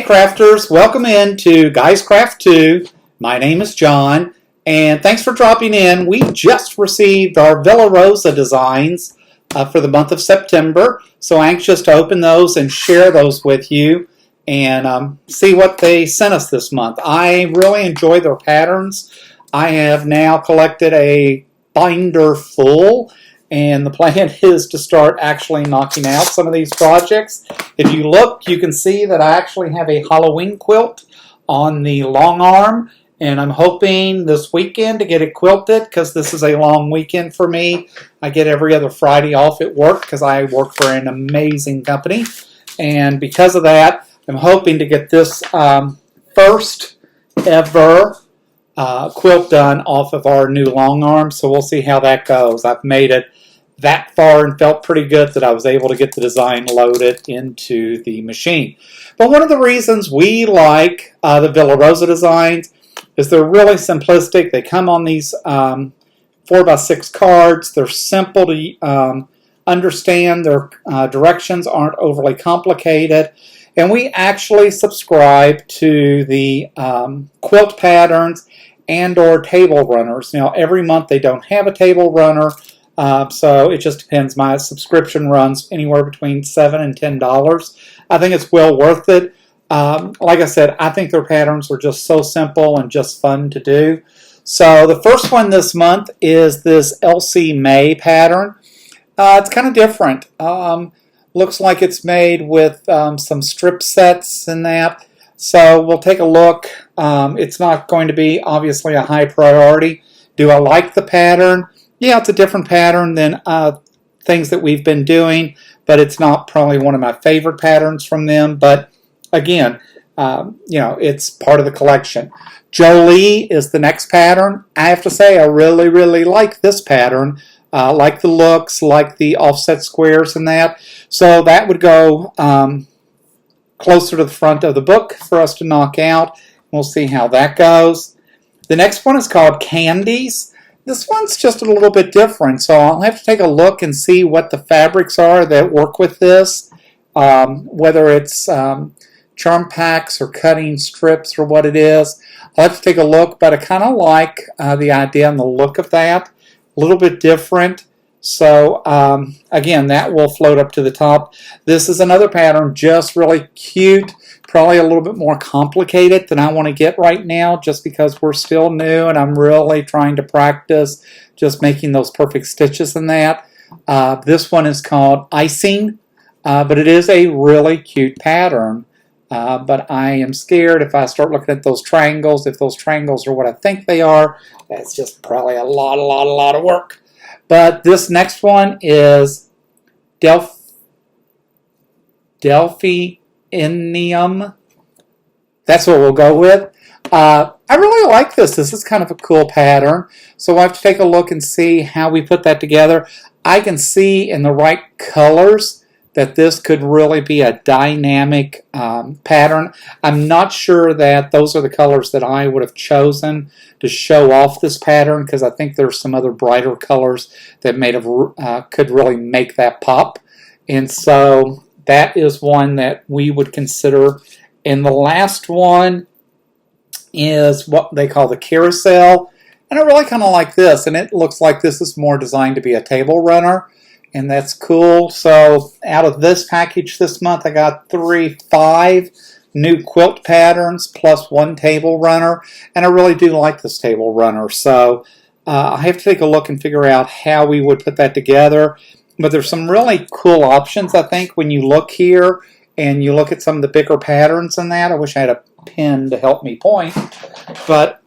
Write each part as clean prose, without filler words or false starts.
crafters, welcome into Guys Craft 2. My name is John, and thanks for dropping in. We just received our Villa Rosa Designs for the month of September, so anxious to open those and share those with you and see what they sent us this month. I really enjoy their patterns. I have now collected a binder full, and the plan is to start actually knocking out some of these projects. If you look, you can see that I actually have a Halloween quilt on the long arm, and I'm hoping this weekend to get it quilted because this is a long weekend for me. I get every other Friday off at work because I work for an amazing company, and because of that, I'm hoping to get this first ever quilt done off of our new long arm, so we'll see how that goes. I've made it that far and felt pretty good that I was able to get the design loaded into the machine. But one of the reasons we like the Villa Rosa Designs is they're really simplistic. They come on these 4x6 cards. They're simple to understand. Their directions aren't overly complicated. And we actually subscribe to the quilt patterns and or table runners. Now, every month they don't have a table runner, so it just depends. My subscription runs anywhere between $7 and $10. I think it's well worth it. Like I said, I think their patterns are just so simple and just fun to do. So the first one this month is this Elsie May pattern. It's kind of different. Looks like it's made with some strip sets and that. So we'll take a look. It's not going to be obviously a high priority. Do I like the pattern? Yeah, it's a different pattern than things that we've been doing, but it's not probably one of my favorite patterns from them. But again, it's part of the collection. Jolie is the next pattern. I have to say I really, really like this pattern. Like the looks, like the offset squares and that. So that would go closer to the front of the book for us to knock out. We'll see how that goes. The next one is called Candies. This one's just a little bit different, so I'll have to take a look and see what the fabrics are that work with this, whether it's charm packs or cutting strips or what it is. I'll have to take a look, but I kind of like the idea and the look of that. A little bit different. So again, that will float up to the top. This is another pattern, just really cute, probably a little bit more complicated than I want to get right now just because we're still new and I'm really trying to practice just making those perfect stitches in that. This one is called Icing, but it is a really cute pattern. But I am scared if I start looking at those triangles, if those triangles are what I think they are, that's just probably a lot of work. But this next one is Delphinium. That's what we'll go with. I really like this. This is kind of a cool pattern. So we'll have to take a look and see how we put that together. I can see in the right colors that this could really be a dynamic pattern. I'm not sure that those are the colors that I would have chosen to show off this pattern because I think there's some other brighter colors that could really make that pop. And so that is one that we would consider. And the last one is what they call the carousel. And I really kind of like this. And it looks like this is more designed to be a table runner. And that's cool. So out of this package this month, I got 5 new quilt patterns plus 1 table runner. And I really do like this table runner. So I have to take a look and figure out how we would put that together. But there's some really cool options, I think, when you look here and you look at some of the bigger patterns in that. I wish I had a pen to help me point. But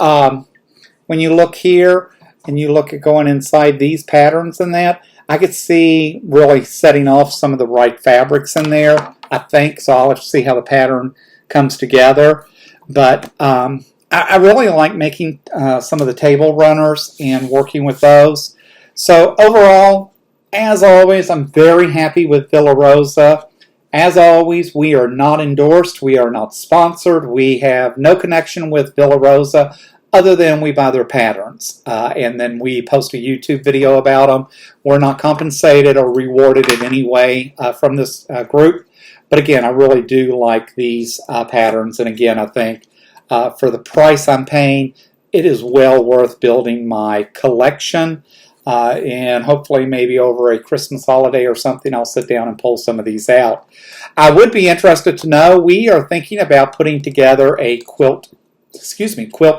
when you look here and you look at going inside these patterns and that, I could see really setting off some of the right fabrics in there, I think. So I'll have to see how the pattern comes together. But I really like making some of the table runners and working with those. So overall, as always, I'm very happy with Villa Rosa. As always, we are not endorsed. We are not sponsored. We have no connection with Villa Rosa other than we buy their patterns. And then we post a YouTube video about them. We're not compensated or rewarded in any way from this group. But But again, I really do like these patterns. And again, I think for the price I'm paying, it is well worth building my collection. And hopefully maybe over a Christmas holiday or something, I'll sit down and pull some of these out. I would be interested to know, we are thinking about putting together a quilt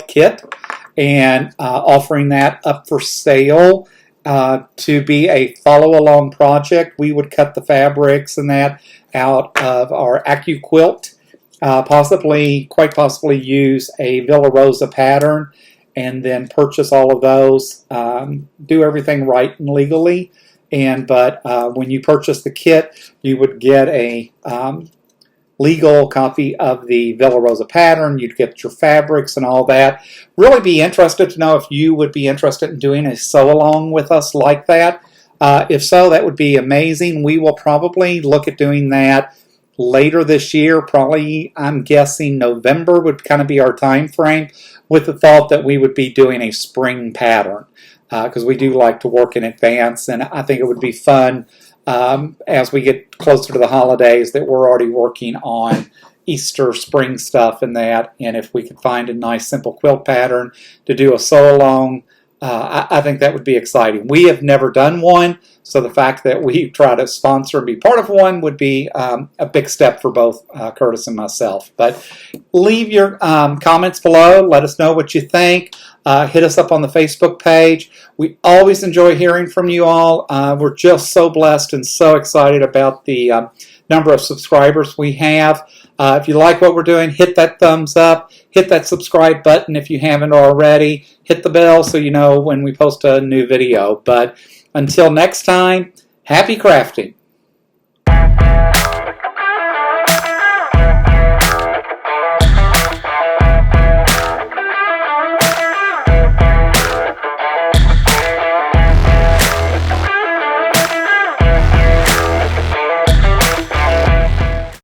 kit and offering that up for sale to be a follow-along project. We would cut the fabrics and that out of our AccuQuilt, quite possibly use a Villa Rosa pattern, and then purchase all of those, do everything right and legally. But when you purchase the kit, you would get a legal copy of the Villa Rosa pattern. You'd get your fabrics and all that. Really be interested to know if you would be interested in doing a sew-along with us like that. If so, that would be amazing. We will probably look at doing that later this year. Probably, I'm guessing November would kind of be our time frame, with the thought that we would be doing a spring pattern, because we do like to work in advance, and I think it would be fun as we get closer to the holidays that we're already working on Easter, spring stuff and that, and if we could find a nice simple quilt pattern to do a sew-along, I think that would be exciting. We have never done one, so the fact that we try to sponsor and be part of one would be a big step for both Curtis and myself. But leave your comments below. Let us know what you think. Hit us up on the Facebook page. We always enjoy hearing from you all. We're just so blessed and so excited about the number of subscribers we have. If you like what we're doing, hit that thumbs up. Hit that subscribe button if you haven't already. Hit the bell so you know when we post a new video. But until next time, happy crafting.